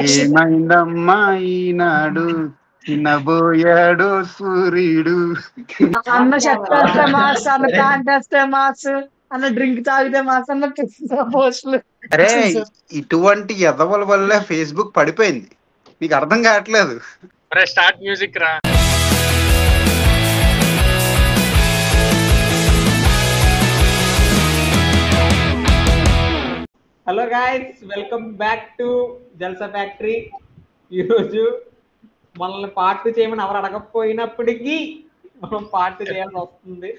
ఏమైందమ్మా ఈనాడు తినబోయాడు సూర్యుడు. అన్న షర్ట్ వేస్తే మాస్, అన్న ప్యాంట్ వేస్తే మాస్, అన్న డ్రింక్ తాగితే మాస్, అన్న పోస్టులు. అరే ఇటువంటి ఎదవల వల్లే ఫేస్బుక్ పడిపోయింది, మీకు అర్థం కావట్లేదు. స్టార్ట్ మ్యూజిక్ రా. Hello guys, welcome back to Jalsa factory. ఈరోజు మనల్ని పార్ట్ చేయమని ఎవరు అడగకపోయినప్పటికీ మనం పార్ట్ చేయాల్సి వస్తుంది.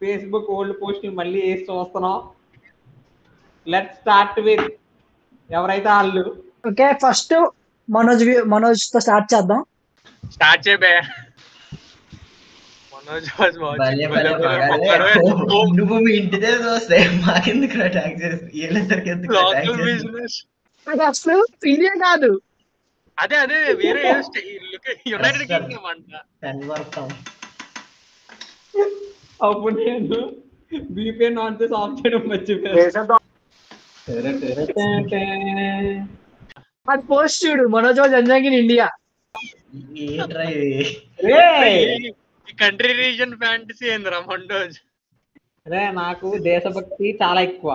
ఫేస్బుక్ ఓల్డ్ పోస్టులు మళ్ళీ వేసి చూస్తున్నాం. లెట్స్ స్టార్ట్ విత్ ఎవరైతే వాళ్ళు. ఓకే, ఫస్ట్ మనోజ్ తో స్టార్ట్ చేద్దాం. స్టార్ట్ చేయబే. నువ్వు మీ ఇంటిదే చూస్తే మాకెందుకు అటాక్ చేసి అసలు ఇండియా కాదు, అదే అదే వేరే యునైటెడ్ కింగ్డమ్ అంట. అప్పుడు నేను VPN ఆన్ చేసి ఆఫ్ చేయడం మర్చిపోయాను. అది పోస్ట్ చూడు, మనోజ్ జంజాంగ్ in India. Country reason fantasy ఏందిరా మండోజ్? అరే నాకు దేశభక్తి చాలా ఎక్కువ.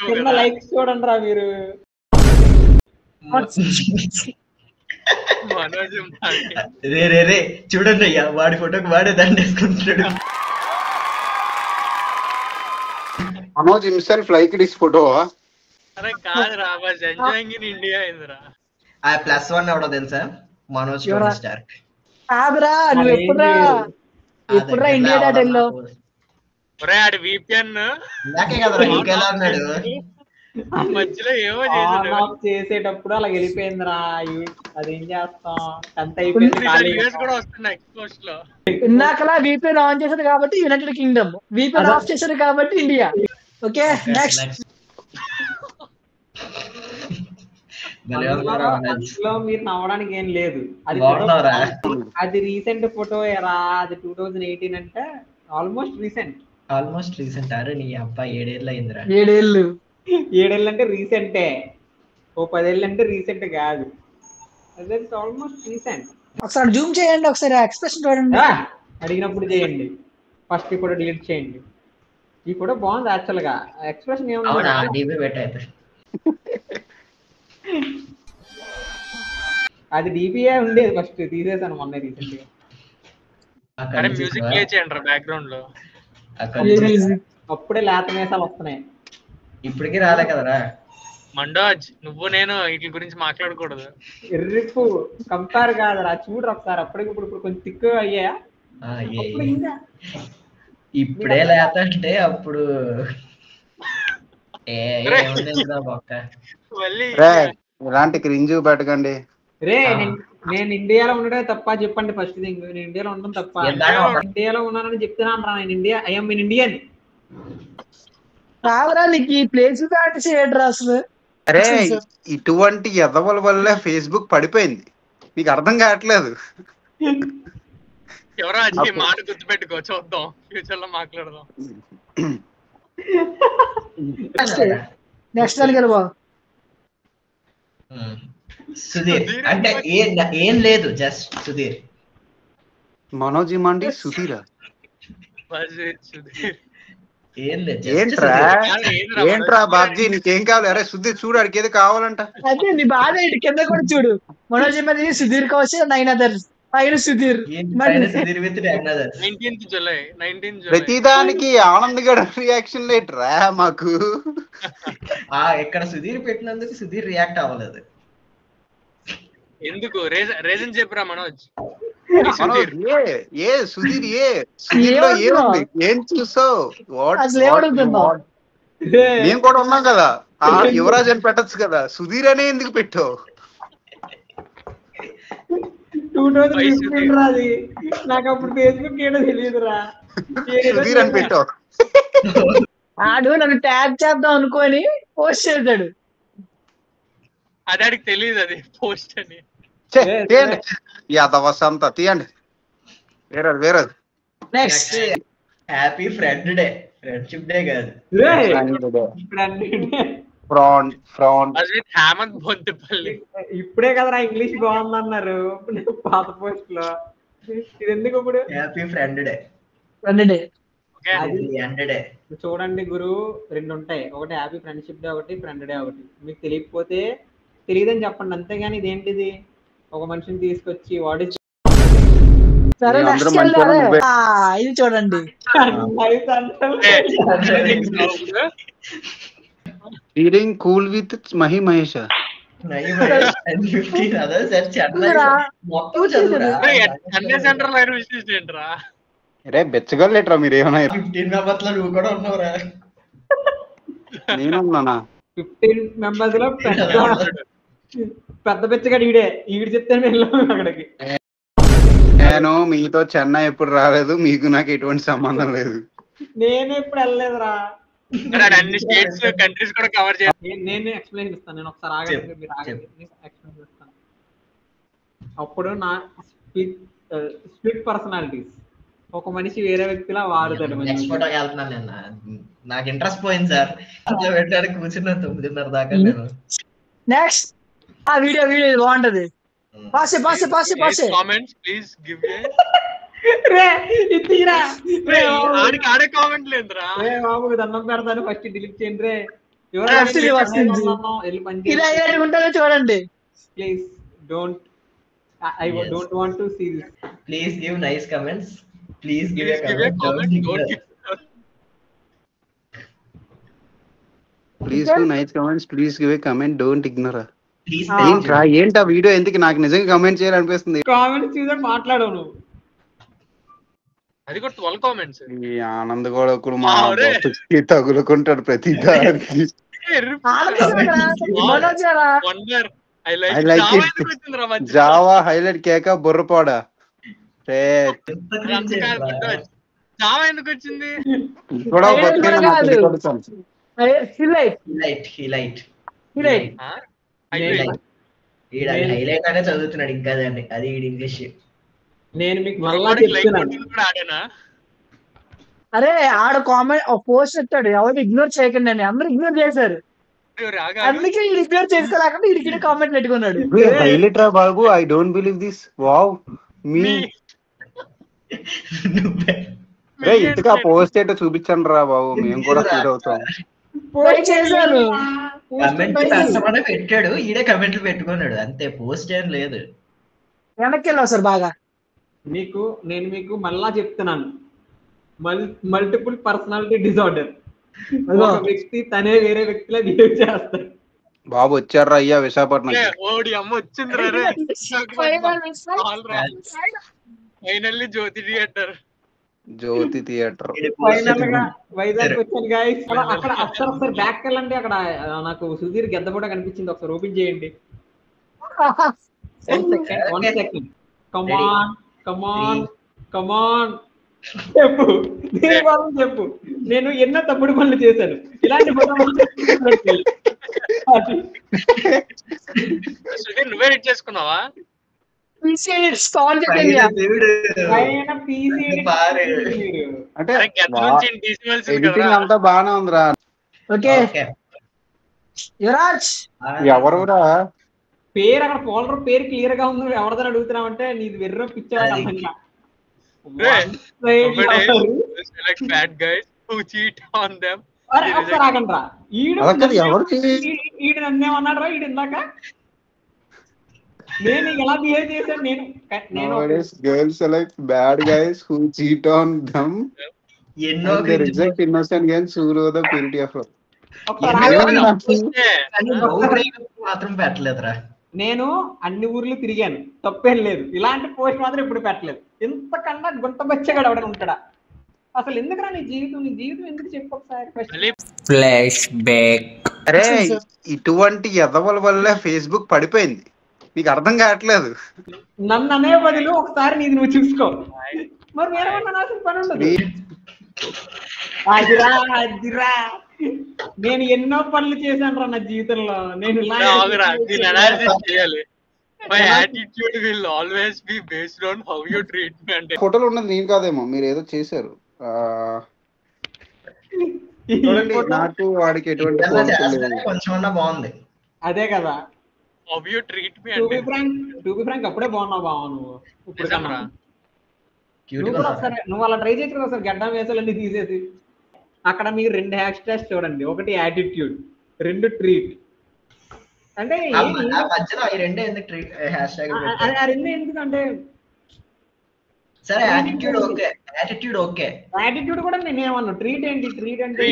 చిన్న లైక్స్ చూడండి రా మీరు. రే చూడండి అయ్యా, వాడి ఫోటోకి వాడే దండేసుకుంటాడు. Manoj himself like this photo. అరే కాదు రా, ఎంజాయింగ్ ఇన్ ఇండియా ఏందిరా? ఆ +1 ఎవడో తెలుసా? మనోజ్ స్టార్క్. కాదురా, నువ్వు ఎప్పుడురా ఇండియా డాట్ వెళ్ళావు? ఒరే ఆడి VPN నాకే కదరా ఇంకెలా అన్నాడు. మధ్యలో ఏమో చేసేటప్పుడు అలా వెళ్ళిపోయిందిరా. అదేం చేస్తాం, 10th అయిపోయింది. కూడా వస్తున్నాయి ఎక్స్పోస్ట్ లో. ఇందాకలా VPN ఆన్ చేశారు కాబట్టి యునైటెడ్ కింగ్డమ్, VPN ఆఫ్ చేశారు కాబట్టి ఇండియా. Okay, next. అందులో మీరు నవ్వడానికి ఏం లేదు. అది రీసెంట్ ఫోటో ఎరా, అది 2018 అంటే ఆల్మోస్ట్ రీసెంట్. అరే నీ అబ్బాయి 7 ఏళ్ళు అయిందిరా. 7 ఏళ్ళు అంటే రీసెంటే, ఓ 10 ఏళ్ళు అంటే రీసెంట్ కాదు. అదే ఆల్మోస్ట్ రీసెంట్. ఒకసారి జూమ్ చేయండి, ఒకసారి ఎక్స్ప్రెషన్ చూడండి. అడిగినప్పుడు చేయండి, ఫస్ట్ ఈ ఫోటో డిలీట్ చేయండి. ఈ ఫోటో బాగుంది యాక్చువల్ గా. ఎక్స్ప్రెషన్ ఏముంది, అది DPA ఉండేది ఫస్ట్, తీసేసాను మొన్న రీసెంట్ గా. అరే మ్యూజిక్ ప్లే చేయండి రా బ్యాక్గ్రౌండ్ లో. అప్పుడే లేత మేసాలు వస్తున్నాయి. ఇప్పటికీ రాలే కదరా మండోజ్. నువ్వు నేను వీటి గురించి మాట్లాడకూడదు. ఎర్రిప్పు కంపేర్ కాదురా, చూడరు ఒకసారి. అప్పటికిప్పుడు కొంచెం తిక్కు అయ్యా. ఇప్పుడే లేత అంటే అప్పుడు ఇలాంటి క్రింజ్ పెట్టకండి. రే నేను ఇండియాలో ఉండడం తప్ప చెప్పండి ఫస్ట్ థింగ్. నేను ఇండియాలో ఉండడం తప్ప. ఇండియాలో ఉన్నానని చెప్తున్నాను రా. నేను India, I am in Indian. కావరా నీకు ఈ ప్లేస్ ఫ్యాంటసీ ఏంట్రా అసలు? అరే ఇటువంటి ఎదవల వల్లే ఫేస్బుక్ పడిపోయింది, మీకు అర్థం కావట్లేదు. ఎవరో అది మాట గుర్తుపెట్టుకో, చూద్దాం ఫ్యూచర్ లో మాట్లాడదాం. నెక్స్ట్ అని బాబు సుధీర్ అంటే ఏం లేదు, జస్ట్ సుధీర్. మనోజ్ మండి సుధీరా? ఏంట్రా బాబ్జీ, నీకేం కావాలి? అరే సుధీర్ చూడు, అడికి ఏదో కావాలంట. అదే నీ బాధ ఏంటి, కింద కూడా చూడు. మనోజ్ మంది సుధీర్ కౌశల్ 9 others పైన సుధీర్. ప్రతిదానికి ఆనంద్ గడ రియాక్షన్ లేట్రా మాకు. ఇక్కడ సుధీర్ పెట్టినందుకు సుధీర్ రియాక్ట్ అవ్వలేదు. ఎందుకు రీజన్ చెప్పరా మనోజ్? సుధీర్ ఏం చూసావు? మేము కూడా ఉన్నాం కదా, యువరాజ్ అని పెట్టచ్చు కదా, సుధీర్ అనే ఎందుకు పెట్టావు? 2015 రాది నాకు, అప్పుడు ఫేస్బుక్ ఏడో తెలియదురా. సుధీర్ అని పెట్టావు. ఆడు నన్ను ట్యాగ్ చేద్దాం అనుకోని పోస్ట్ చేశాడు. అదాడికి తెలియదు అది పోస్ట్ అని. వసంత తీయండి. వేరే next happy friend day. Friendship day కాదు. ఫ్రాంట్ అశ్విత్ హేమంత్ బొంతిపల్లి. ఇప్పుడే కదరా ఇంగ్లీష్ బాగుందన్నారు పాత పోస్ట్ లో. ఇది ఎందుకు ఇప్పుడు? Happy friend day. ఓకే అది ఎండ్ డే. చూడండి గురు, 2 ఉంటాయి. ఒకటి హ్యాపీ ఫ్రెండ్షిప్ డే, ఒకటి ఫ్రెండ్ డే ఒకటి. మీకు తెలియకపోతే తెలియదని చెప్పండి, అంతేగాని ఇదేంటిది ఒక మనిషిని తీసుకొచ్చి వాడి సరే మీ నెక్స్ట్ అందరూ మంచివాళ్ళు, నువ్వే. ఇది చూడండి. Reading cool with Mahi Mahesh. 9/15 అదే సార్ చెన్నై చూడురా. మొత్తం చదువురా. చెన్నై సెంట్రల్ రైల్వే స్టేషన్ ఏంట్రా? అరే బెచ్చగలేట్రా మీరు ఏమైనా 15 మెంబర్స్ లో నువ్వు కూడా ఉన్నావురా. నేను ఉన్నానా? 15 మెంబర్స్ లో పెద్ద పెచ్చగాడు ఈడు చెప్తే వెళ్ళాము అక్కడికి. నేను మీతో చెన్నై ఎప్పుడు రాలేదు, మీకు నాకు ఎటువంటి సంబంధం లేదు. నేను ఎప్పుడు వెళ్ళలేదురా. అన్ని స్టేట్స్ కంట్రీస్ కూడా కవర్ చేయాలి. నేను ఎక్స్ప్లెయిన్ ఇస్తాను. నేను ఒకసారి ఆగండి, మీరు ఆగండి, ఎక్స్ప్లెయిన్ చేస్తాను. అప్పుడు నా స్ప్లిట్ పర్సనాలిటీస్. ఒక మనిషి వేరే వ్యక్తిలా వాడుతాడు. నెక్స్ట్ ఫోటోకి వెళ్తున్నాను నేను. నాకు ఇంట్రెస్ట్ పోయింది సార్. అట్లా పెట్టడానికి కూర్చున్నా 9:30 దాకా నేను. నెక్స్ట్ ఆ వీడియో ఇది బాగుంటది. పాసే కామెంట్స్ ప్లీజ్ గివ్ ఏ రే ఇదిరా రే ఆడికి ఆడే కామెంట్ లేదురా. రే బాబు దండం పెడతాను, ఫస్ట్ డిలీట్ చేయండి రే. ఇలా ఉంటుందో చూడండి. Please don't, I don't want to see this. Please give nice comments. Please give a comment. comment. Don't give. Please give nice comments, please give a comment, don't ignore. Please ఏంటా video ఎందుకు నాకు నిజంగా comment చేయాలనిపిస్తుంది. Comments చూసే మాట్లాడవు నువ్వు. అది కూడా 12 కామెంట్స్. ఈ ఆనంద్ కూడా ఒకడు మా బతుకి తగులుకుంటాడు ప్రతి దానికి. Wonder I like it. Java highlight కేక బుర్రపోడా. జావా ఎందుకు వచ్చింది? కూడా హైలైట్ అనే చదువుతున్నాడు ఇంకా దాన్ని. అది ఇంగ్లీష్. నేను మీకు మళ్ళా చెప్తున్నా. అరే ఆడ కామెంట్ పోస్ట్ పెట్టాడు, ఎవరు ఇగ్నోర్ చేయకండి అని. అందరూ ఇగ్నోర్ చేశారు, అందుకే ఇగ్నోర్ చేసుకోలేకుండా ఇడికి కామెంట్ పెట్టుకున్నాడు. హైలైట్ రా బాబు, I don't believe this. Wow మీ ఇంతగా పోస్ట్ ఏంటో చూపించండి రా బాబు, మేము కూడా ఫీల్ అవుతాం. పోస్ట్ చేశాను, పెట్టాడు, ఈడే కమెంట్లు పెట్టుకున్నాడు అంతే. పోస్ట్ ఏం లేదు. వెనక్కి వెళ్ళావు సార్ బాగా. నేను మీకు మళ్ళా చెప్తున్నాను, మల్టిపుల్ పర్సనాలిటీ డిజార్డర్. ఒక వ్యక్తి తనే వేరే వ్యక్తిలా బిహేవ్ చేస్తాడు. బాబు వచ్చారా అయ్యా విశాఖపట్నం? ఓడి అమ్మ వచ్చిందిరా. ఫైనల్లీ జ్యోతి థియేటర్ ఫైనల్ గా వైజాగ్ వచ్చాను గైస్. అక్కడ ఒకసారి బ్యాక్ వెళ్ళండి. అక్కడ నాకు సుధీర్ గెద్ద కూడా కనిపించింది, ఒకసారి ఓపెన్ చేయండి. 1 second. కమాన్ చెప్పు, చెప్పు. నేను ఎన్నో తప్పుడు పనులు చేశాను, ఇలాంటి నువ్వే రిట్ చేసుకున్నావా? అంటే ఎడిటింగ్ అంతా బాగానే ఉందిరా. ఓకే యువరాజ్ ఎవరురా పేరు? అక్కడ ఫోల్డర్ పేరు క్లియర్ గా ఉంది, ఎవరిదని అడుగుతున్నావు అంటే నీది వెర్ర పిచ్చాడు. ఒకసారి ఆగండ్రా. ఈడు నన్నేమన్నాడు రా ఈడు ఇందాక? నేను ఎలా బిహేవ్ చేశాను? Girls select bad guys who cheat on them and they reject innocent girls who know the purity of love. మాత్రం పెట్టలేదురా. నేను అన్ని ఊర్లు తిరిగాను, తప్పేం లేదు. ఇలాంటి పోస్ట్ మాత్రం ఇప్పుడు పెట్టలేదు. ఇంతకన్నా గుంట బచ్చగాడు ఎవడని ఉంటాడా? అసలు ఎందుకురా నీ జీవితం ఎందుకు చెప్పు ఒకసారి. Flash back. అరే ఇటువంటి ఎదవల వల్లే ఫేస్బుక్ పడిపోయింది, నీకు అర్థం కావట్లేదు. నన్ను అనే బదులు ఒకసారి నీది నువ్వు చూసుకో. మరి వేరేమన్నా పని ఉండదు. నేను ఎన్నో పనులు చేశాను రా నా జీవితంలో. నేను ఫోటోలు ఉన్నది నేను కాదేమో, మీరు ఏదో చేశారు. చూడండి, నాకు వాడికి ఎటువంటి ఇలా పోలికలు చేస్తేనే లేవు. కొంచెం అన్నా బాగుంది. అదే కదా. How you treat me to be అంటే ఫ్రాంక్ అప్పుడే బాగున్నావు బావ నువ్వు. ఇప్పుడు కన్నా నిజంరా. క్యూట్ నువ్వు గా కూడా ఉన్నాడు. ఒకసారి నువ్వు అలా ట్రై చేయొచ్చు కదా, ఒకసారి గడ్డం వేసాలన్నీ తీసేసి. అక్కడ మీరు 2 హ్యాష్ ట్యాగ్స్ చూడండి. ఒకటి యాటిట్యూడ్, 2 ట్రీట్. అంటే ఆ మధ్యలో ఈ రెండే ఎందుకు హ్యాష్ ట్యాగ్ పెట్టారు? ఆ 2 ఎందుకంటే సరే attitude okay, attitude okay. Attitude కూడా నేనేమన్నా. ట్రీట్ ఏంటి? ట్రీట్ అంటే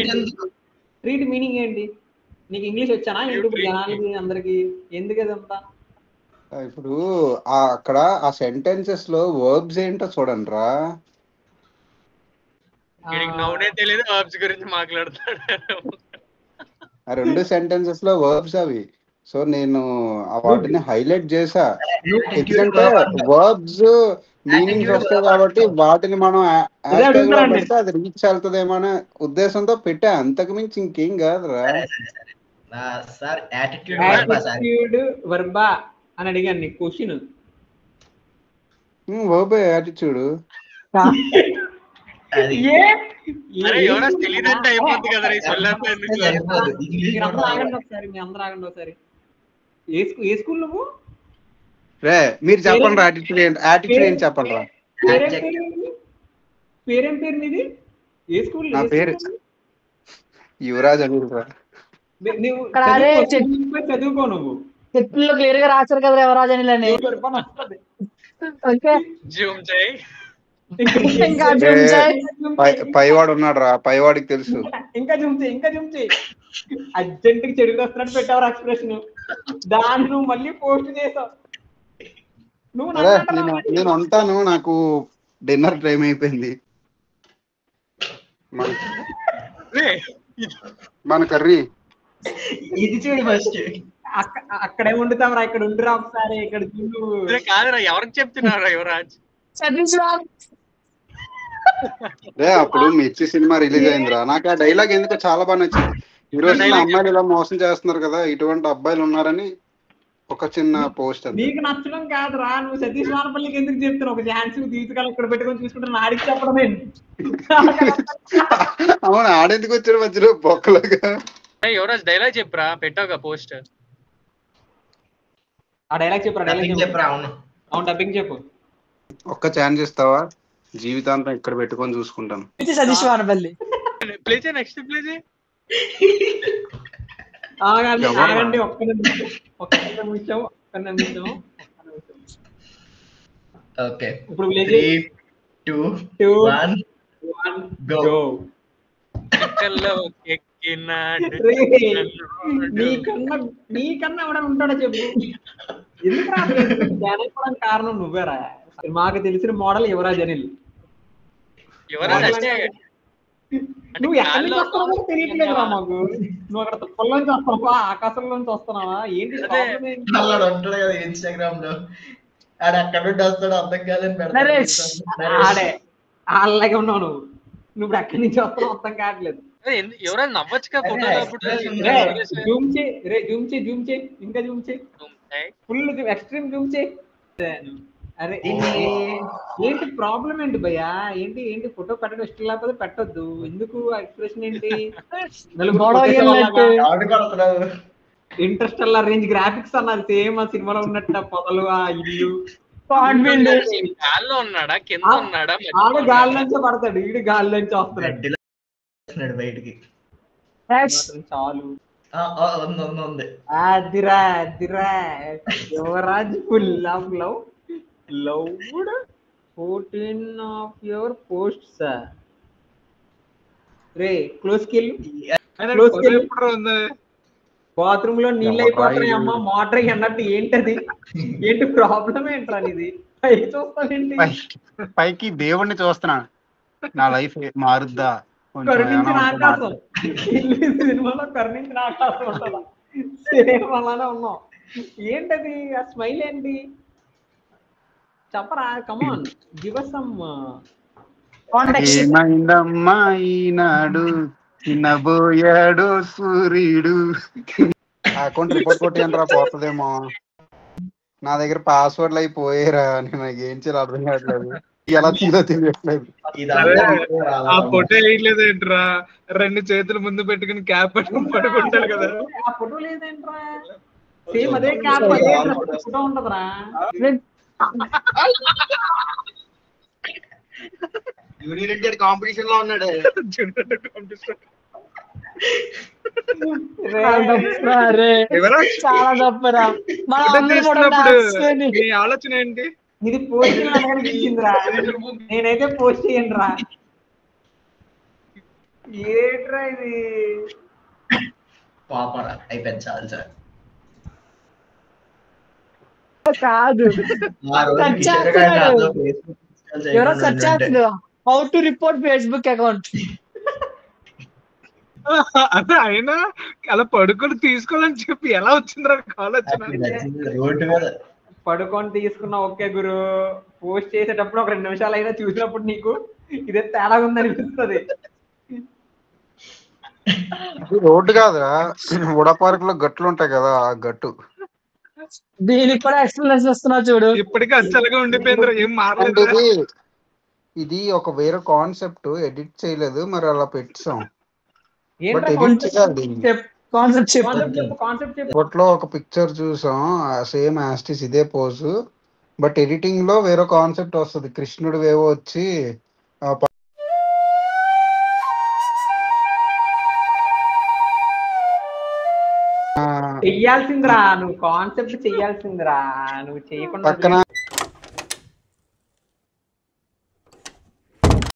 ట్రీట్ మీనింగ్ ఏంటి? నీకు ఇంగ్లీష్ వచ్చానా ఏంటి? ఇప్పుడు జనాలకి అందరికి ఎందుకు అదంతా? ఇప్పుడు అక్కడ ఆ సెంటెన్సెస్ లో వర్బ్స్ ఏంటో చూడండి రా. వీడికి నవ్వునే తెలియదు వర్బ్స్ గురించి మాట్లాడతాడు. ఆ 2 సెంటెన్సెస్ లో వర్బ్స్ అవి. సో నేను వాటిని హైలైట్ చేసా. ఎందుకంటే వర్బ్స్ మీనింగ్స్ వస్తాయి కాబట్టి వాటిని మనం హ్యాష్ ట్యాగ్ లో పెడితే అది రీచ్ అవుతుందేమో అనే ఉద్దేశంతో పెట్టా. అంతకు మించి ఇంకేం కాదురా. సార్ యాటిట్యూడ్ వర్బా అని అడిగాను నీకు క్వశ్చన్. వర్బే యాటిట్యూడ్. అరే ఎవరో తెలియదంటే అయిపోద్ది కదా ఈ సొల్లంతా ఎందుకు? మీరందరూ ఆగండి ఒకసారి. ఏ స్కూల్ నువ్వు? రే మీరు చెప్పండి రా. యాటిట్యూడ్ ఏంటి చెప్పండి రా. పేరేం పేరు నీది? ఏ స్కూల్? నా పేరు యువరాజ్ అని రా. చదువుకో నువ్వు. చెట్లు క్లియర్ గా రాశారు కదా యువరాజ్ అని. పైవాడు ఉన్నాడు రా, పైవాడికి తెలుసు. ఇంకా జూమ్ చేయి. అర్జెంట్ కి చెడుగు వస్తున్నట్టు పెట్టావు ఎక్స్ప్రెషన్. దాన్ని నువ్వు మళ్ళీ పోస్ట్ చేసావు. నేను ఉంటాను, నాకు డిన్నర్ టైం అయిపోయింది. మన కర్రీ ఇది చూడు ఫస్ట్. అక్కడే వండుతాం రా, ఇక్కడ ఉండురా ఒకసారి. ఇక్కడ చూడు. కాదురా, ఎవరికి చెప్తున్నారా యువరాజ్? అప్పుడు మిర్చి సినిమా రిలీజ్ అయిందిరా. నాకు ఆ డైలాగ్ ఎందుకో చాలా బాగా నచ్చింది. ఈ రోజు అమ్మాయిలు ఇలా మోసం చేస్తున్నారు కదా, ఇటువంటి అబ్బాయిలు ఉన్నారని ఒక చిన్న పోస్ట్. నీకు నచ్చడం కాదురా, నువ్వు సతీష్ వానపల్లికి ఎందుకు చెప్తున్నావు? ఒక ఛాన్స్ తీసుకెళ్ళి ఇక్కడ పెట్టుకొని చూసుకుంటే ఆడికి చెప్పడం ఏంటి? అవును, ఆడెందుకు వచ్చాడు మధ్యలో బొక్కలుగా? యువరాజ్ డైలాగ్ చెప్పురా, పెట్టావుగా పోస్ట్. ఆ డైలాగ్ చెప్పురా. అవును డబ్బింగ్ చెప్పు. ఒక్క ఛాన్స్ ఇస్తావా? జీవితాంతం ఇక్కడ పెట్టుకొని చూసుకుంటాను. సతీష్ వానపల్లి. ప్లే చేయి, నెక్స్ట్ ప్లే చేయి. ఆగండి ఒక్క నిమిషం. ఓకే, ఇప్పుడు 3, 2, 1 గో. నీకన్నా ఎవడన్నా ఉంటాడో చెప్పు. ఎందుకు కారణం నువ్వేరా. మాకు తెలిసిన మోడల్ యువరాజ్ అనిల్. నువ్వు ఎక్కడి నుంచి వస్తున్నావో తెలియట్లేదు రా మాకు. నువ్వు అక్కడ తుప్పల్లోంచి వస్తున్నావా, ఆకాశంలోంచి వస్తున్నావా ఏంటి? ఉంటాడు కదా ఇన్స్టాగ్రామ్ లో, ఆడ అక్కడ నుండి వస్తాడు, అర్థం కాదని పెడతాడు. ఆడే అలాగే ఉన్నావు నువ్వు. నువ్వు ఎక్కడి నుంచి వస్తున్నావు అర్థం కావట్లేదు. ఎవరైనా నవ్వచ్చుగా ఫోటో. జూమ్ చేయి. ఇంకా జూమ్ చేయి. ఫుల్ ఎక్స్ట్రీమ్ జూమ్ చేయి. అరే ఏంటి ప్రాబ్లం ఏంటి భయ్యా? ఏంటి ఫోటో పెట్టడం ఇష్టం లేకపోతే పెట్టొద్దు. ఎందుకు ఎక్స్ప్రెషన్ ఏంటి? ఇంటర్స్టెల్లార్ రేంజ్ గ్రాఫిక్స్ అన్నారు. సేమ్ ఆ సినిమాలో ఉన్నట్టు పొదలు, ఆ ఇల్లు. గాల్లో ఉన్నాడా, కింద ఉన్నాడా? ఆడ గాలి నుంచే పడతాడు, ఈడు గాలి నుంచి వస్తున్నాడు బయటికి. చాలు. ఉంది. అదిరా Yuvraj full of love. Loved 14 of your posts. Ray close కి బాత్రూమ్ లో నీళ్ళు అయిపోతున్నాయి అమ్మా, మోటర్ అన్నట్టు. ఏంటి ప్రాబ్లం ఏంట్రా నీది? పైకి చూస్తావేంటి? పైకి దేవుణ్ణి చూస్తున్నా. నా లైఫ్ మారుద్దా? కరుణించిన ఆకాశం. సినిమాలో కరుణించిన ఆకాశం ఉంటుందా? సేమ్ అలానే ఉన్నాం. ఏంటది ఆ స్మైల్ ఏంటి చెప్పరా? Come on give us some context. ఏమైందమ్మా ఈనాడు తినబోయాడు సూర్యుడు. అకౌంట్ రిపోర్ట్ కొట్టేయండిరా, పోతుందేమో. నా దగ్గర పాస్వర్డ్లు అయిపోయారా, నాకు ఏం చేయాలి అర్థం కావట్లేదు. ఎలా తీలో తెలియట్లేదు. ఇదంతా ఆ ఫోటో వేయట్లేదు ఏంట్రా, 2 చేతులు ముందు పెట్టుకుని క్యాప్ పట్టుకుని పడుకుంటాడు కదా. ఆ ఫోటో లేదేంట్రా, సేమ్ అదే క్యాప్ అదే ఫోటో ఉంటదిరా. యూనియన్ కాంపిటీషన్ లో ఉన్నాడు. చాలా తప్పరా. నీ ఆలోచన ఏంటి? ఇది పోస్ట్ అనిపించిందిరా, నేనైతే పోస్ట్ చేయండి రా. ఏంట్రా ఇది పాపరా అయిపోయింది చాలు సార్. కాదు ఎవరో సెర్చ్ చేస్తున్నారు how to report Facebook account. అదే అయినా అలా పడుకొని తీసుకోవాలని చెప్పి ఎలా వచ్చిందిరా కాల్ వచ్చిన? రోడ్డు మీద పడుకొని తీసుకున్నా ఓకే గురు, పోస్ట్ చేసేటప్పుడు ఒక 2 నిమిషాలు అయినా చూసినప్పుడు నీకు ఇదే తేడా ఉందనిపిస్తుంది. రోడ్డు కాదురా, ఉడా పార్క్ లో గట్లు ఉంటాయి కదా, ఆ గట్టు. దీనికి కూడా ఎక్స్ప్లెనేషన్ వస్తున్నా చూడు. ఇప్పటికీ అచ్చలుగా ఉండిపోయిందిరా, ఏం మారలేదు. ఇది ఒక వేరే కాన్సెప్ట్, ఎడిట్ చేయలేదు, మరి అలా పెట్టాం. బట్ ఏంట్రా ఎడిట్ చేయాలి. కాన్సెప్ట్ చెప్పు. ఫోటోలో ఒక పిక్చర్ చూసాం, సేమ్ యాస్టిస్ ఇదే పోజు, బట్ ఎడిటింగ్ లో వేరే కాన్సెప్ట్ వస్తుంది. కృష్ణుడు వేవో వచ్చి చెయ్యాల్సిందిరా, నువ్వు కాన్సెప్ట్ చెయ్యాల్సిందిరా, నువ్వు చేయకుండా పక్కన